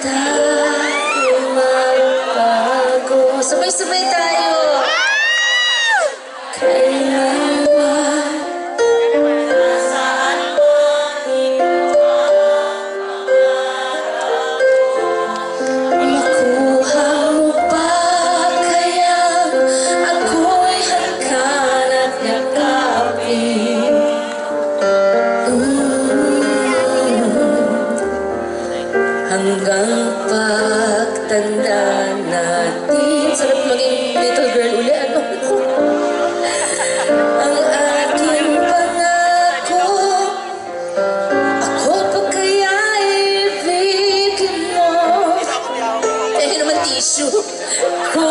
tayo magbago. Sabay-sabay tayo. Kailangan makuha mo ba kayang ako'y hanggan at yakapin? Hanggang pagtanda natin. Sarap maging little girl uli. Ano? Ang aking pangako, ako pa kaya ibigin mo. Eh, naman tissue. Kung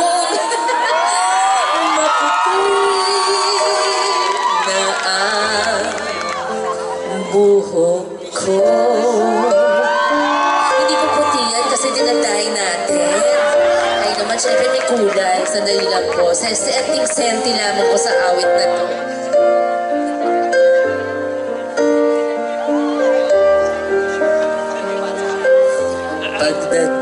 maputi na ang buhok ko. Dinatay natin. Ay naman, syempre may kulay. Sandali lang po. Setting senti lamang po sa awit na to. Pagdating